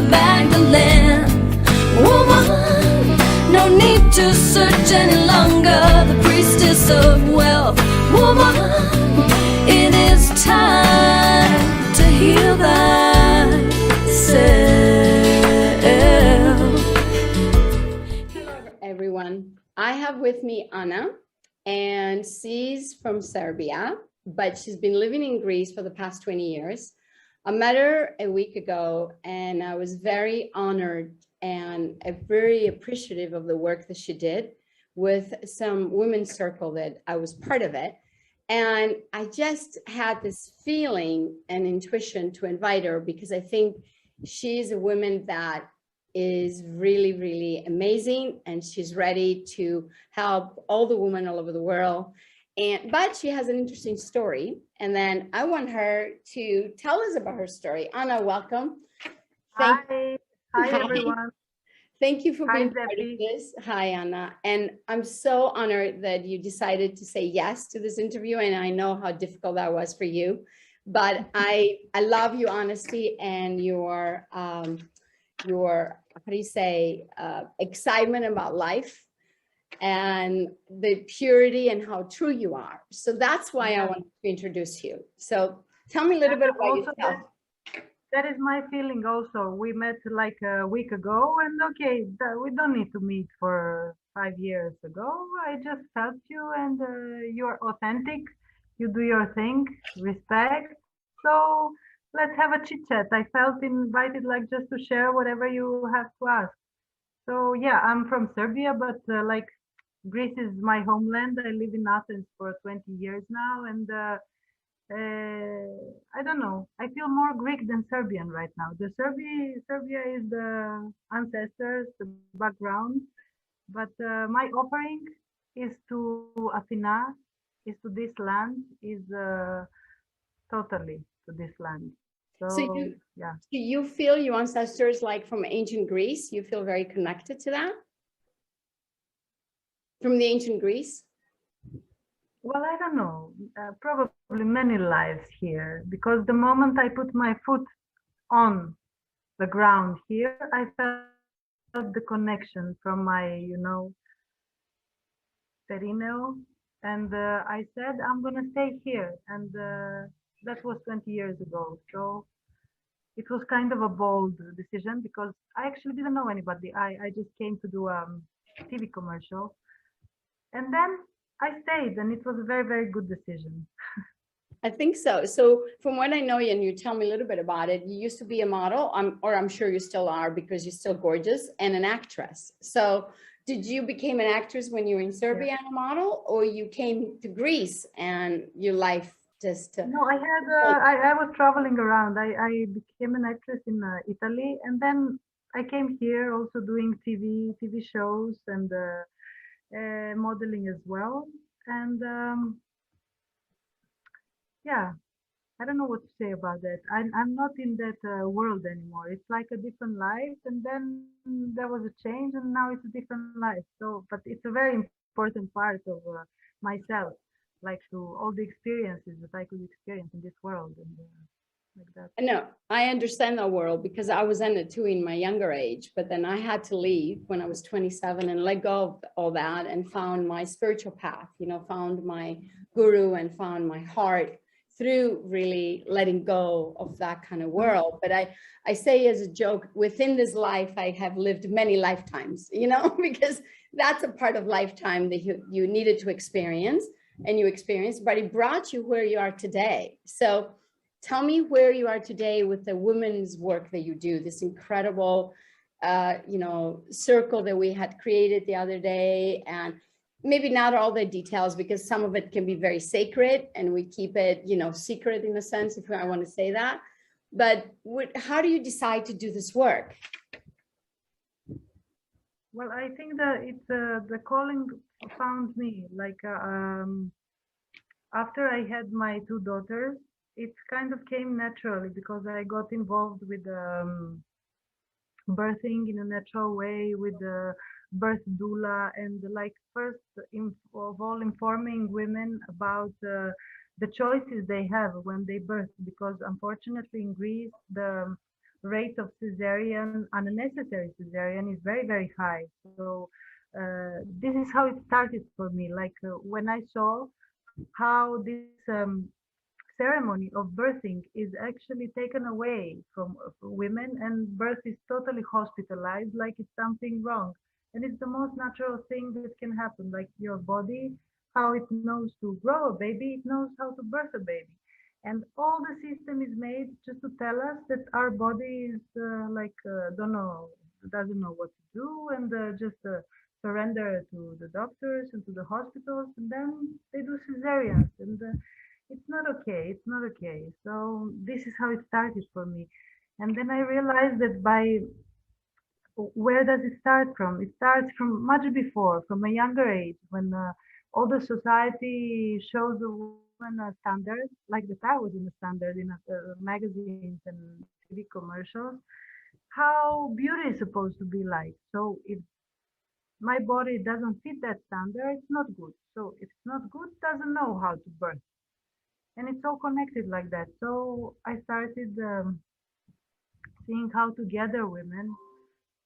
Magdalene. Woman, no need to search any longer, the priestess of wealth. Woman, it is time to heal thyself. Hello everyone, I have with me Anna, and she's from Serbia, but she's been living in Greece for the past 20 years. I met her a week ago and I was very honored and very appreciative of the work that she did with some women's circle that I was part of it. And I just had this feeling and intuition to invite her because I think she's a woman that is really, really amazing, and she's ready to help all the women all over the world. But she has an interesting story, and then I want her to tell us about her story. Anna, welcome. Hi everyone. Thank you for being part of Debbie. this. Hi, Anna. And I'm so honored that you decided to say yes to this interview, and I know how difficult that was for you. But I love your honesty and your how do you say, excitement about life and the purity and how true you are. So that's why I wanted to introduce you. So tell me a little bit about yourself. That is my feeling also. We met like a week ago, and okay, we don't need to meet for 5 years ago. I just felt you, and you're authentic. You do your thing, respect. So let's have a chit chat. I felt invited, like, just to share whatever you have to ask. So yeah, I'm from Serbia, but like, Greece is my homeland. I live in Athens for 20 years now, and I don't know. I feel more Greek than Serbian right now. Serbia is the ancestors, the background, but my offering is to Athena, is to this land, is totally to this land. So yeah. Do you feel your ancestors, like from ancient Greece, you feel very connected to that? From the ancient Greece? Well, I don't know, probably many lives here, because the moment I put my foot on the ground here, I felt the connection from my, Perineo, and I said, I'm going to stay here. And that was 20 years ago. So it was kind of a bold decision because I actually didn't know anybody. I just came to do a TV commercial. And then I stayed, and it was a very, very good decision. I think so. So from what I know you, and you tell me a little bit about it, you used to be a model, or I'm sure you still are because you're still gorgeous, and an actress. So did you become an actress when you were in Serbia and a model, or you came to Greece and your life just... No, I was traveling around. I became an actress in Italy, and then I came here also doing TV shows and modeling as well. And yeah, I don't know what to say about that. I'm not in that world anymore. It's like a different life, and then there was a change, and now it's a different life. So, but it's a very important part of myself, like, to all the experiences that I could experience in this world, and like that. No, I understand that world because I was in it too in my younger age, but then I had to leave when I was 27 and let go of all that and found my spiritual path, found my guru and found my heart through really letting go of that kind of world. But I say as a joke, within this life, I have lived many lifetimes, because that's a part of lifetime that you needed to experience, and you experienced, but it brought you where you are today. So tell me where you are today with the women's work that you do, this incredible, circle that we had created the other day. And maybe not all the details, because some of it can be very sacred and we keep it, secret in a sense, if I want to say that. But how do you decide to do this work? Well, I think that it's the calling found me, like, after I had my 2 daughters, it kind of came naturally because I got involved with birthing in a natural way, with the birth doula, and like, first of all, informing women about the choices they have when they birth, because unfortunately in Greece, rate of cesarean, unnecessary cesarean, is very, very high. So this is how it started for me. Like when I saw how this ceremony of birthing is actually taken away from women, and birth is totally hospitalized like it's something wrong, and it's the most natural thing that can happen. Like your body, how it knows to grow a baby, it knows how to birth a baby, and all the system is made just to tell us that our body is don't know, doesn't know what to do, and just surrender to the doctors and to the hospitals, and then they do cesareans, and it's not okay. It's not okay. So this is how it started for me. And then I realized that by where does it start from? It starts from much before, from a younger age, when all the society shows the woman a standard, like that I was in a standard in magazines and TV commercials, how beauty is supposed to be like. So if my body doesn't fit that standard, it's not good. So if it's not good, doesn't know how to birth, and it's all connected like that. So I started seeing how to gather women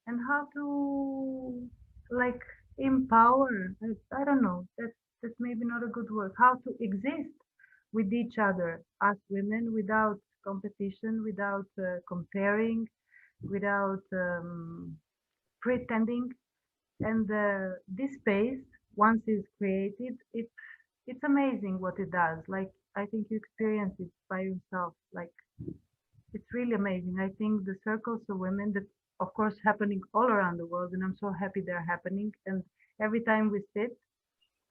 and how to like empower. I don't know. That's maybe not a good word. How to exist with each other as women without competition, without comparing, without pretending. And this space, once it's created, it's amazing what it does. Like I think you experience it by yourself. Like it's really amazing. I think the circles of women that, of course, happening all around the world, and I'm so happy they're happening. And every time we sit,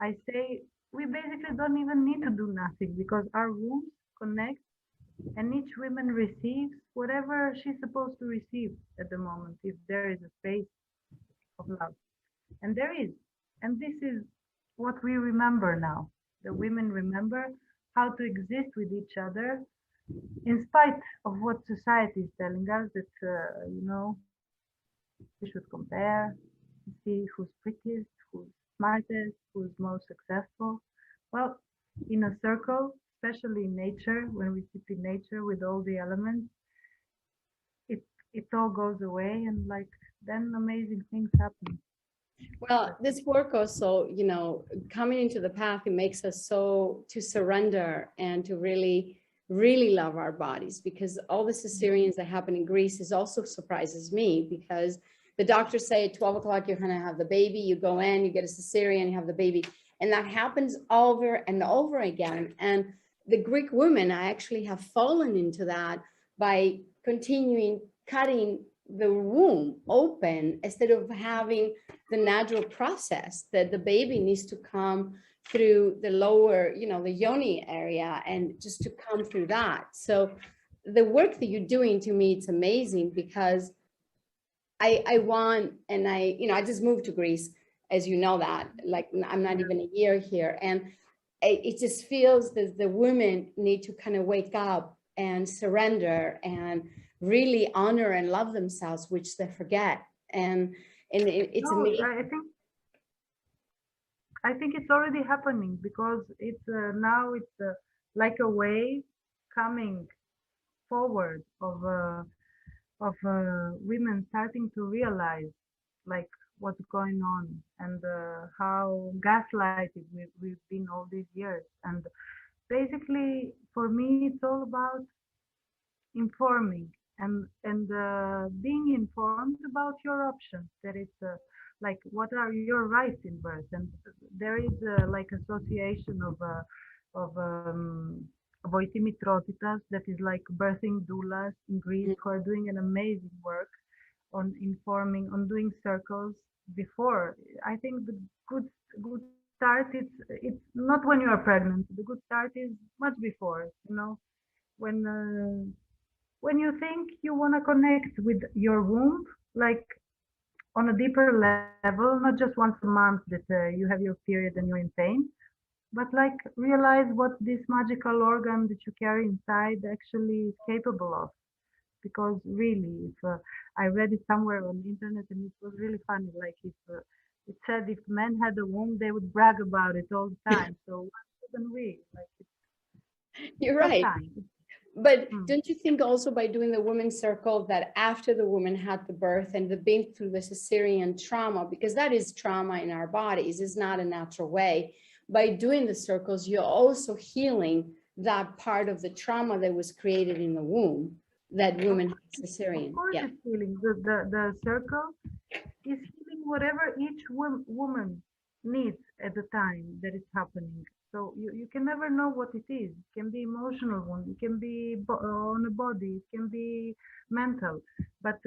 I say we basically don't even need to do nothing because our wombs connect, and each woman receives whatever she's supposed to receive at the moment, if there is a space of love. And there is. And this is what we remember now. The women remember how to exist with each other in spite of what society is telling us, that, we should compare, see who's prettiest, who's smartest, who's most successful. Well, in a circle, especially in nature, when we sit in nature with all the elements, it it all goes away, and like then amazing things happen. Well, this work also, coming into the path, it makes us so to surrender and to really, really love our bodies, because all the cesareans that happen in Greece is also surprises me, because the doctors say at 12 o'clock, you're going to have the baby, you go in, you get a cesarean, you have the baby. And that happens over and over again. And the Greek women, I actually have fallen into that by continuing cutting the womb open instead of having the natural process that the baby needs to come through the lower, the yoni area, and just to come through that. So the work that you're doing, to me, it's amazing, because I want, and I just moved to Greece, as you know that, like I'm not even a year here. And it just feels that the women need to kind of wake up and surrender and really honor and love themselves, which they forget. And it's No, amazing. I think it's already happening because it's now it's like a wave coming forward of women starting to realize like what's going on, and how gaslighted we've been all these years. And basically, for me, it's all about informing and being informed about your options. That it's like what are your rights in birth, and there is like association of Dimitrievic, that is like birthing doulas in Greece, who are doing an amazing work on informing, on doing circles before. I think the good start, it's not when you are pregnant. The good start is much before, when when you think you want to connect with your womb, like on a deeper level, not just once a month that you have your period and you're in pain, but like realize what this magical organ that you carry inside actually is capable of. Because really, if I read it somewhere on the internet, and it was really funny, like if it said if men had a womb, they would brag about it all the time. So why shouldn't we? Like You're it's right. time. But Mm. don't you think also by doing the women's circle that after the woman had the birth and the been through the cesarean trauma, because that is trauma in our bodies, is not a natural way. By doing the circles, you're also healing that part of the trauma that was created in the womb that Of, women had of cesarean. course, Yeah, it's healing. The circle is healing whatever each woman needs at the time that it's happening. So you can never know what it is. It can be emotional one, it can be on the body, it can be mental. But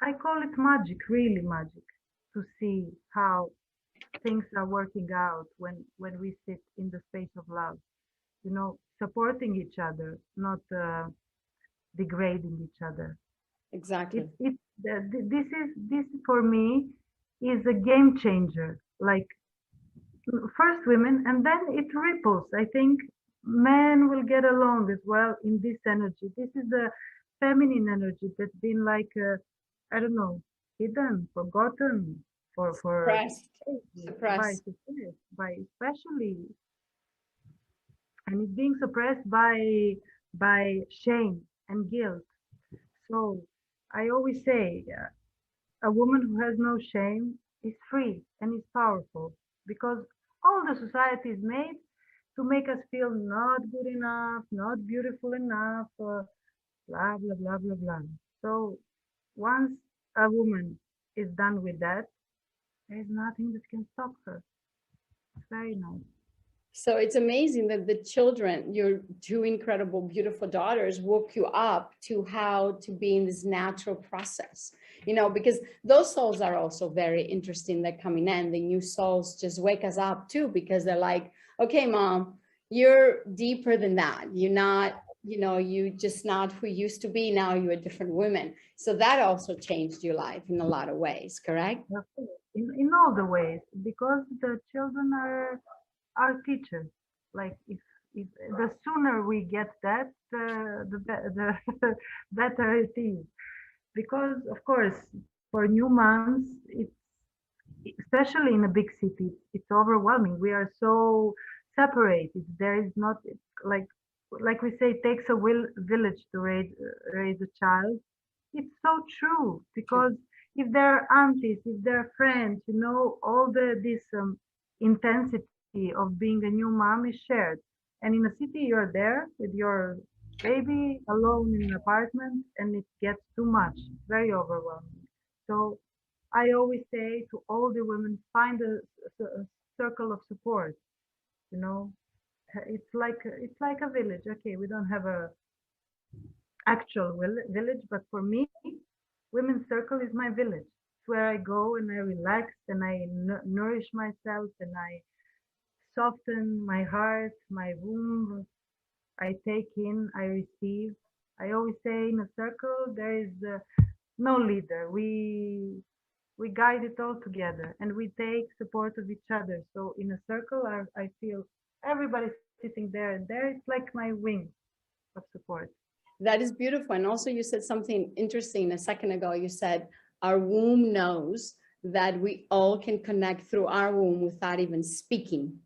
I call it magic, really magic, to see how things are working out when we sit in the space of love. You know, supporting each other, not degrading each other. exactly. This for me is a game changer. Like first women, and then it ripples. I think men will get along as well in this energy. This is the feminine energy that's been like I don't know, hidden, forgotten for Suppressed, ages by suppressed. success, by especially, and it's being suppressed by shame and guilt. So I always say a woman who has no shame is free and is powerful because all the society is made to make us feel not good enough, not beautiful enough, blah, blah, blah, blah, blah. So once a woman is done with that, there is nothing that can stop her. It's very nice. So it's amazing that the children, your two incredible, beautiful daughters, woke you up to how to be in this natural process, you know, because those souls are also very interesting that coming in. The new souls just wake us up too, because they're like, okay, mom, you're deeper than that. You're not, you know, you just not who you used to be. Now you're a different woman. So that also changed your life in a lot of ways, correct? In all the ways, because the children are teachers. Like if the sooner we get that, the better it is. Because of course, for new moms, it's especially in a big city, it's overwhelming. We are so separated. There is not like like we say, it takes a village to raise a child. It's so true True. because if there are aunties, if there are friends, you know, all this intensity of being a new mom is shared. And in a city, you're there with your baby alone in an apartment, and it gets too much, very overwhelming. So I always say to all the women, find a circle of support. You know, it's like a village. Okay, we don't have a actual village, but for me, women's circle is my village. It's where I go and I relax and I nourish myself and I soften my heart, my womb. I take in, I receive. I always say in a circle there is no leader. We guide it all together and we take support of each other. So in a circle, I feel everybody sitting there and there. It's like my wing of support. That is beautiful. And also you said something interesting a second ago. You said our womb knows that we all can connect through our womb without even speaking,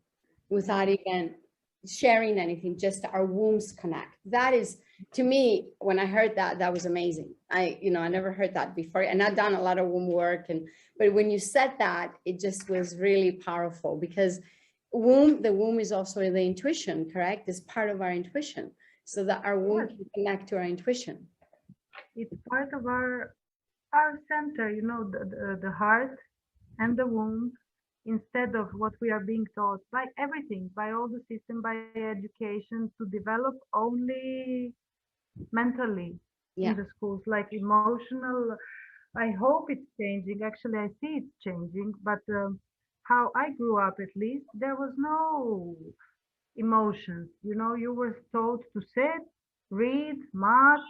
without even sharing anything, just our wombs connect. That is, to me, when I heard that, that was amazing. I never heard that before. And I've done a lot of womb work. But when you said that, it just was really powerful because the womb is also the intuition, correct? It's part of our intuition so that our womb Yes, can connect to our intuition. it's part of our center, you know, the heart and the womb, instead of what we are being taught by everything, by all the system, by education, to develop only mentally in Yeah. the schools, like emotional. I hope it's changing. Actually, I see it's changing, but how I grew up, at least, there was no emotions. You know, you were told to sit, read, math,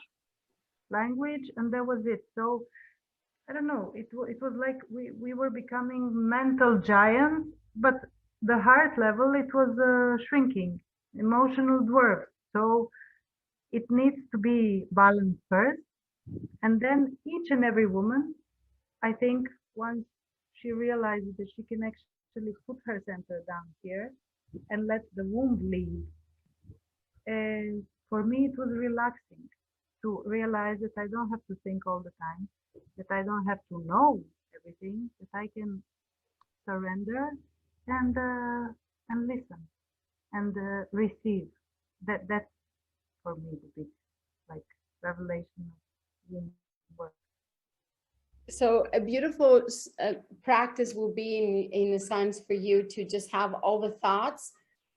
language, and that was it. So I don't know. It was like we were becoming mental giants, but the heart level it was shrinking, emotional dwarfs. So it needs to be balanced first, and then each and every woman, I think, once she realizes that she can actually put her center down here and let the womb lead, For me, it was relaxing to realize that I don't have to think all the time, that I don't have to know everything, that I can surrender and uh, and listen and receive. That's for me the big like revelation of womb work. So a beautiful practice will be in a sense for you to just have all the thoughts,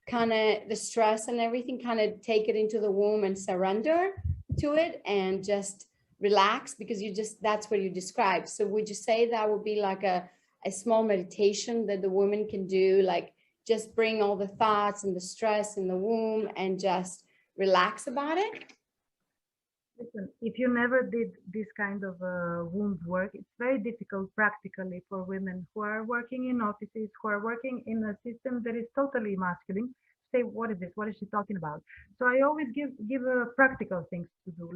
kind of the stress and everything, kind of take it into the womb and surrender to it and just relax, because you just, that's what you described. So would you say that would be like a small meditation that the woman can do, like just bring all the thoughts and the stress in the womb and just relax about it? Listen, if you never did this kind of womb work, it's very difficult practically for women who are working in offices, who are working in a system that is totally masculine. Say, what is this? What is she talking about? So I always give practical things to do,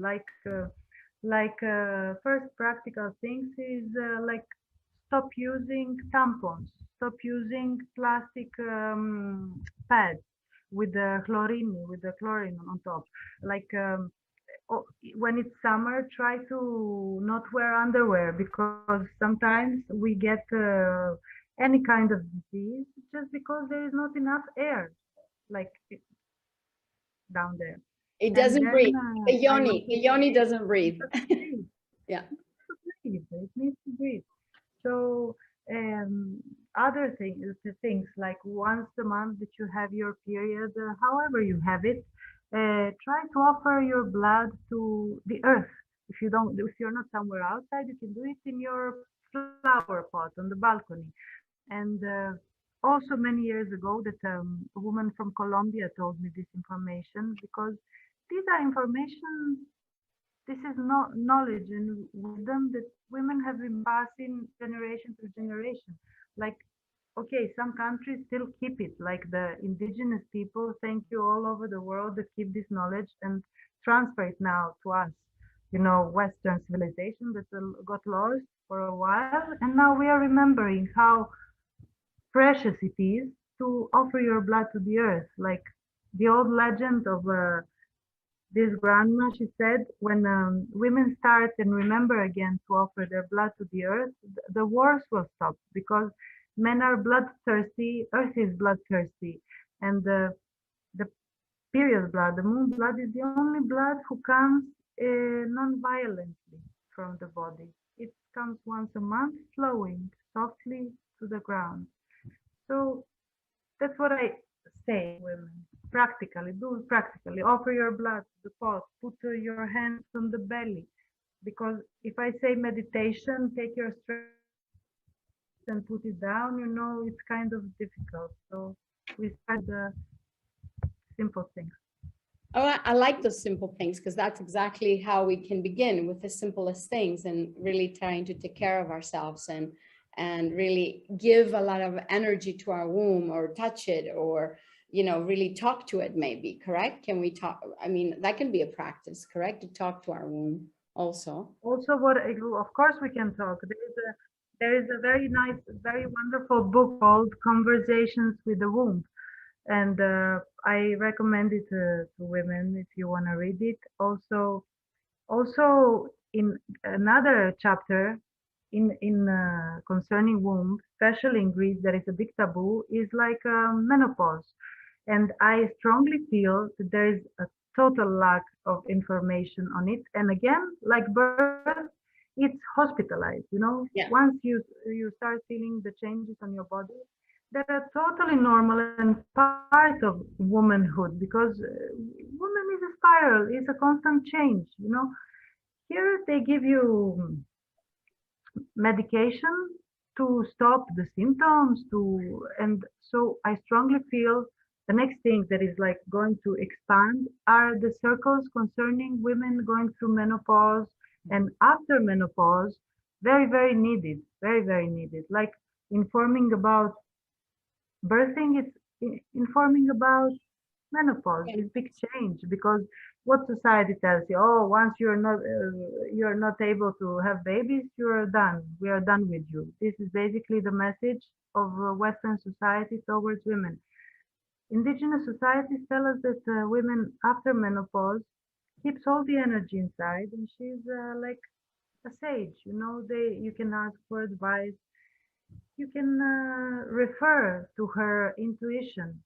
first practical things is like stop using tampons, stop using plastic pads with the chlorine on top, like. When it's summer, try to not wear underwear because sometimes we get any kind of disease just because there is not enough air like down there. It And doesn't then breathe. The I will yoni, the yoni doesn't it breathe. doesn't breathe. Yeah. To breathe. It needs to breathe. So other things, the things like once a month that you have your period, however you have it, try to offer your blood to the earth. If you're not somewhere outside, you can do it in your flower pot on the balcony. And also many years ago, that a woman from Colombia told me this information because these are information. This is not knowledge and wisdom that women have been passing generation to generation. Like, okay, some countries still keep it, like the indigenous people, thank you, all over the world that keep this knowledge and transfer it now to us. You know, Western civilization that got lost for a while, and now we are remembering how precious it is to offer your blood to the earth. Like the old legend of this grandma, she said, when women start and remember again to offer their blood to the earth, the wars will stop because men are bloodthirsty, earth is bloodthirsty, and the period blood, the moon blood, is the only blood who comes non-violently from the body. It comes once a month, flowing softly to the ground. So that's what I say, women. Practically, do it practically. Offer your blood to the pot. Put your hands on the belly. Because if I say meditation, take your stress and put it down, it's kind of difficult. So we start the simple things. Oh, I like those simple things because that's exactly how we can begin, with the simplest things and really trying to take care of ourselves and really give a lot of energy to our womb, or touch it, or really talk to it, maybe. Correct? Can we talk? I mean, that can be a practice, correct? To talk to our womb also. Also, of course we can talk. There is a very nice, very wonderful book called Conversations with the Womb, and I recommend it to women if you want to read it. Also, in another chapter in concerning womb, especially in Greece, there is a big taboo, is like menopause, and I strongly feel that there is a total lack of information on it. And again, like birth, it's hospitalized. Yeah. Once you start feeling the changes on your body, that are totally normal and part of womanhood, because woman is a spiral, is a constant change. Here they give you medication to stop the symptoms, and so I strongly feel the next thing that is like going to expand are the circles concerning women going through menopause and after menopause. Very, very needed, very, very needed, like informing about birthing. It's informing about menopause, Yeah. this big change, because what society tells you, oh, once you're not able to have babies, you're done, we are done with you. This is basically the message of Western society towards women. Indigenous societies tell us that women after menopause keeps all the energy inside, and she's like a sage. You know, you can ask for advice, you can refer to her intuition,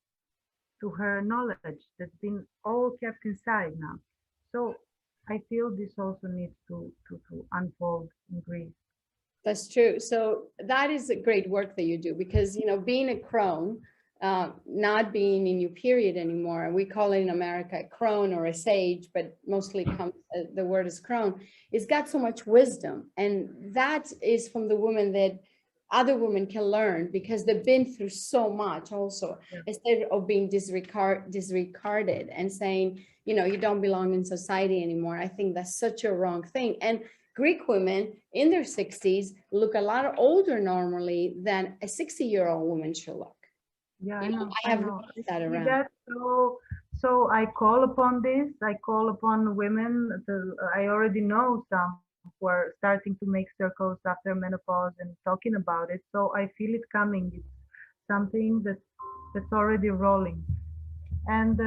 to her knowledge that's been all kept inside now. So I feel this also needs to unfold in Greece. That's true. So that is a great work that you do because, being a crone, not being in your period anymore, we call it in America a crone or a sage, but mostly comes, the word is crone, it's got so much wisdom. And that is from the women that other women can learn because they've been through so much also, Yeah. instead of being disregarded and saying, you don't belong in society anymore. I think that's such a wrong thing. And Greek women in their 60s look a lot older normally than a 60-year-old woman should look. Yeah, I You know, know, I I have know. I noticed that see around. that. So I call upon this. I call upon women. I already know some who are starting to make circles after menopause and talking about it. So I feel it coming. It's something that's already rolling and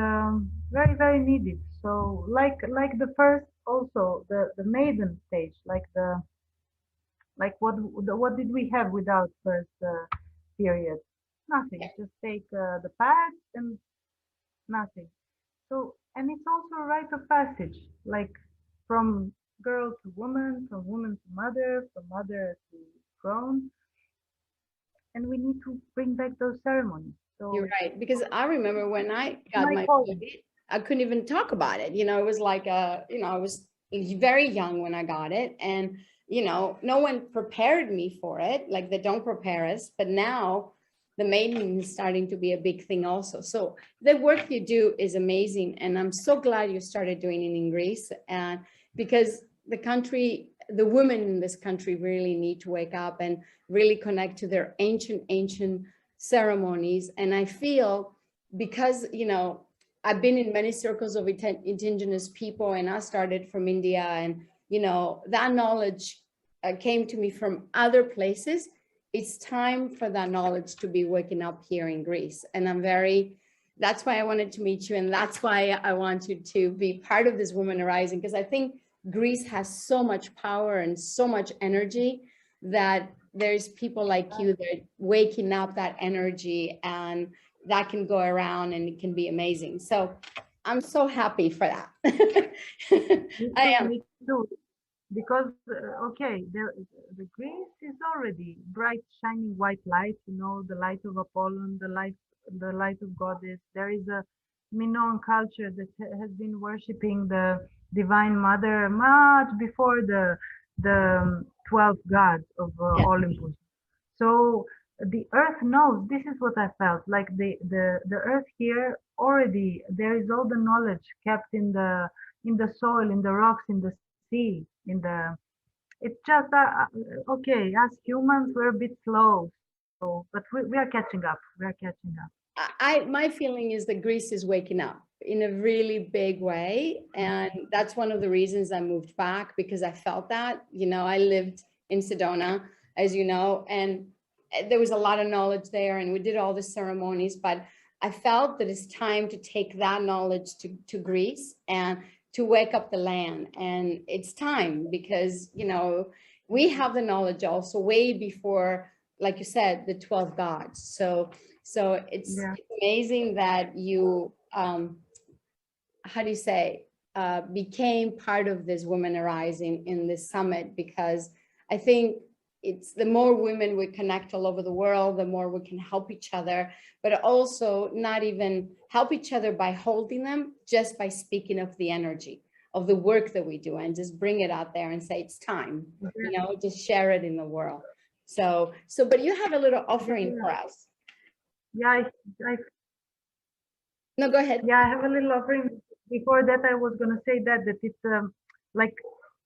very very needed. So like the first also the maiden stage, like what did we have without first period? Nothing. Just take the pads and nothing. So, and it's also a rite of passage, like from girl to woman, from woman to mother, from mother to grown, and we need to bring back those ceremonies. You're So right. Because I remember when I it's got my my calling. period, I couldn't even talk about it. It was like, I was very young when I got it. And, no one prepared me for it. Like they don't prepare us. But now the maiden is starting to be a big thing also. So the work you do is amazing. And I'm so glad you started doing it in Greece. And because the women in this country really need to wake up and really connect to their ancient ceremonies. And I feel because, I've been in many circles of indigenous people and I started from India and, that knowledge came to me from other places. It's time for that knowledge to be waking up here in Greece. And that's why I wanted to meet you. And that's why I want you to be part of this Women Arising, because I think Greece has so much power and so much energy that there's people like you that waking up that energy and that can go around and it can be amazing. So I'm so happy for that. Me I too, am. me too. Because okay, the Greece is already bright, shining white light. You know, the light of Apollon, the light of Goddess. There is a Minoan culture that has been worshipping the Divine Mother much before the 12 gods of Yeah. Olympus. So the earth knows. This is what I felt like the earth here already. There is all the knowledge kept in the soil, in the rocks, in the sea, in the it's just okay. As humans, we're a bit slow, so but we are catching up. We are catching up. My feeling is that Greece is waking up in a really big way. And that's one of the reasons I moved back, because I felt that, I lived in Sedona, as you know, and there was a lot of knowledge there and we did all the ceremonies, but I felt that it's time to take that knowledge to Greece and to wake up the land. And it's time because, we have the knowledge also way before, like you said, the 12 gods. So it's Yeah, amazing that you, how do you say, became part of this Women Arising in this summit, because I think it's the more women we connect all over the world, the more we can help each other, but also not even help each other by holding them, just by speaking of the energy of the work that we do and just bring it out there and say it's time, just share it in the world. But you have a little offering yeah, for us. yeah. I No, go ahead. Yeah, I have a little offering. Before that, I was gonna say that it's like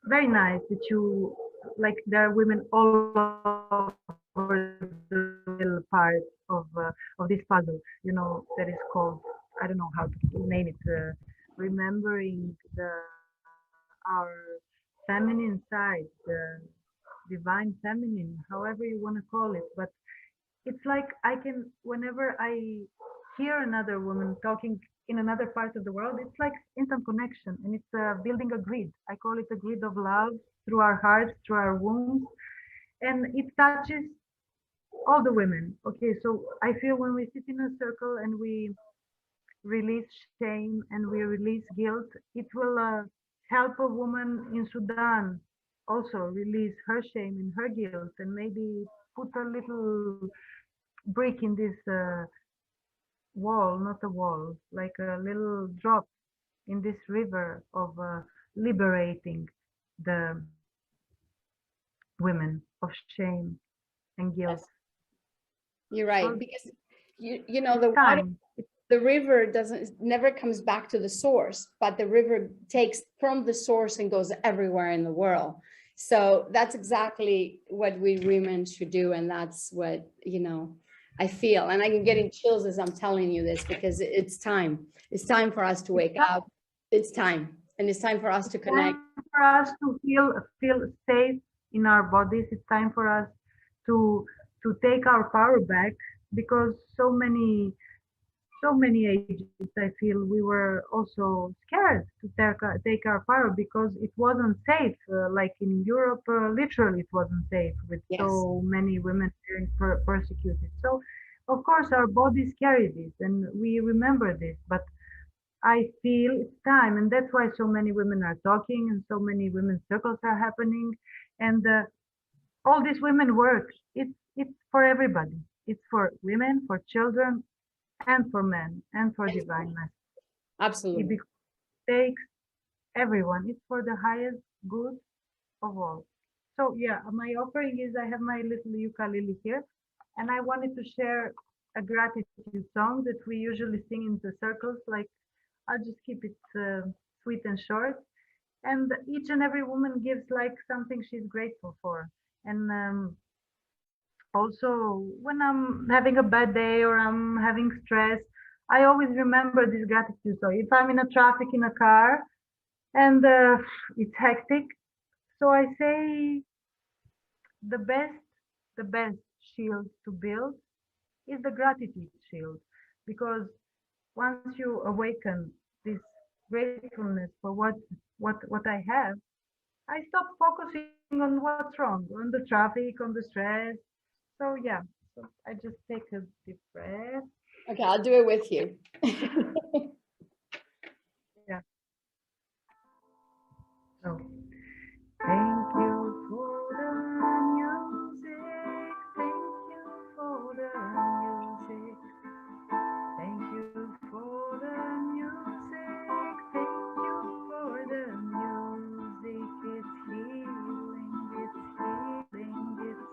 very nice that you like there are women all over the little part of this puzzle. You know that is called, I don't know how to name it. Remembering our feminine side, the divine feminine, however you want to call it. But it's like I can whenever I hear another woman talking in another part of the world, it's like instant connection, and it's building a grid. I call it a grid of love through our hearts, through our wombs, and it touches all the women. Okay, so I feel when we sit in a circle and we release shame and we release guilt, it will help a woman in Sudan also release her shame and her guilt, and maybe put a little brick in this wall, not a wall, like a little drop in this river of liberating the women of shame and guilt. Yes, you're So right. Because you know, it's the water, time. the river doesn't never comes back to the source, but the river takes from the source and goes everywhere in the world. So that's exactly what we women should do, and that's what, you know, I feel. And I can get in chills as I'm telling you this, because it's time. It's time for us to It's wake up. It's time, and it's time for us to connect. time for us to feel safe in our bodies. It's time for us to take our power back, because so many ages I feel we were also scared to take our power because it wasn't safe. Like in Europe, literally it wasn't safe with Yes, so many women being persecuted. So of course our bodies carry this and we remember this, but I feel it's time, and that's why so many women are talking and so many women's circles are happening, and all these women work. It's for everybody. It's for women, for children, and for men, and for divine master. It absolutely. takes everyone. It's for the highest good of all. So yeah, my offering is I have my little ukulele here, and I wanted to share a gratitude song that we usually sing in the circles. Like I'll just keep it sweet and short. And each and every woman gives like something she's grateful for. And also, when I'm having a bad day or I'm having stress, I always remember this gratitude. So if I'm in a traffic in a car and it's hectic, so I say the best, the best shield to build is the gratitude shield, because once you awaken this gratefulness for what I have, I stop focusing on what's wrong, on the traffic, on the stress. So yeah, so I just take a deep breath. Okay, I'll do it with you. Yeah. So thank you for the music. Thank you for the music. Thank you for the music. Thank you for the music. It's healing. It's healing. It's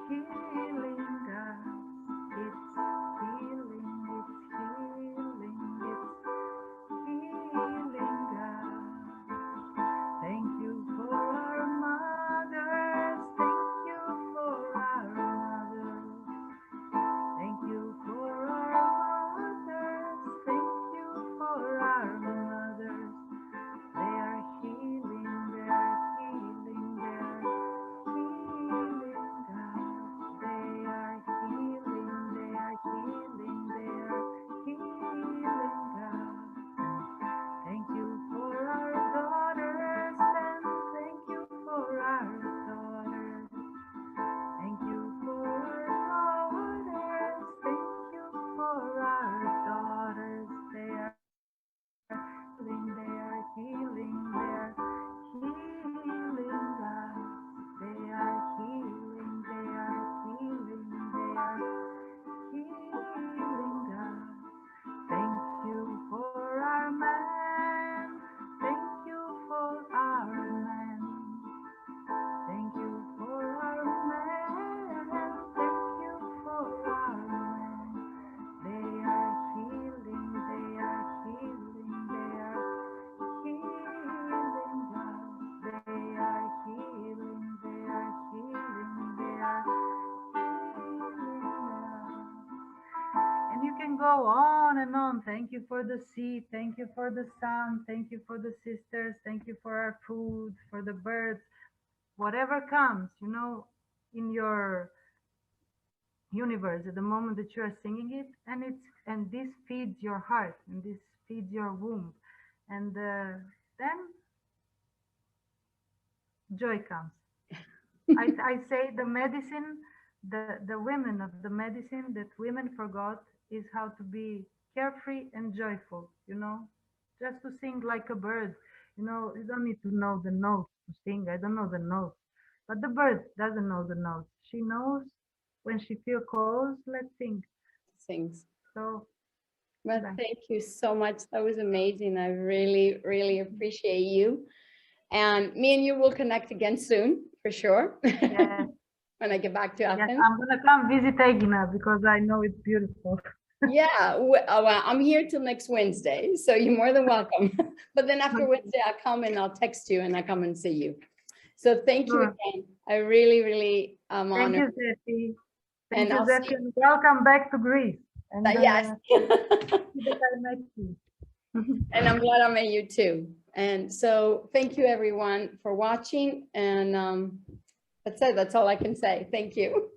healing us. It's healing. It's healing. It's healing us. Thank you for our mothers. Thank you for our mothers. Thank you for our mothers. Thank you for our mothers. They are healing. They are healing. They are healing us. They are healing. They are healing. They are healing us. Thank you for our daughters, and thank you for our daughters. Thank you for our daughters. Thank you for our daughters. They are healing. They are healing. They are healing us. They are healing. They are healing. They are healing us. Thank you for our men. Thank you for our men. Thank you for our men. Thank you for our men. They are healing. They are healing. They are healing us. They are healing. They are healing. They are healing us. And you can go on and on. Thank you for the sea. Thank you for the sun. Thank you for the sisters. Thank you for our food, for the birds. Whatever comes, in your universe at the moment that you are singing it, and this feeds your heart, and this feeds your womb, and then joy comes. I say the medicine, the women of the medicine that women forgot is how to be carefree and joyful, just to sing like a bird. You don't need to know the notes to sing. I don't know the notes, but the bird doesn't know the notes. She knows when she feels calls, let's sing. Things. So, But bye. thank you so much. That was amazing. I really, really appreciate you. And me and you will connect again soon, for sure. Yes, When I get back to yes, Athens. I'm gonna come visit Egina because I know it's beautiful. Yeah, well, I'm here till next Wednesday, so you're more than welcome. But then after Wednesday, I'll come and I'll text you and I'll come and see you. So thank you Sure. again. I really, really am Thank you, honored. Zeffie. Thank And you, I'll see Zeffie, and welcome back to Greece. And yes. that I met you. And I'm glad I met you too. And so thank you everyone for watching. And that's it. That's all I can say. Thank you.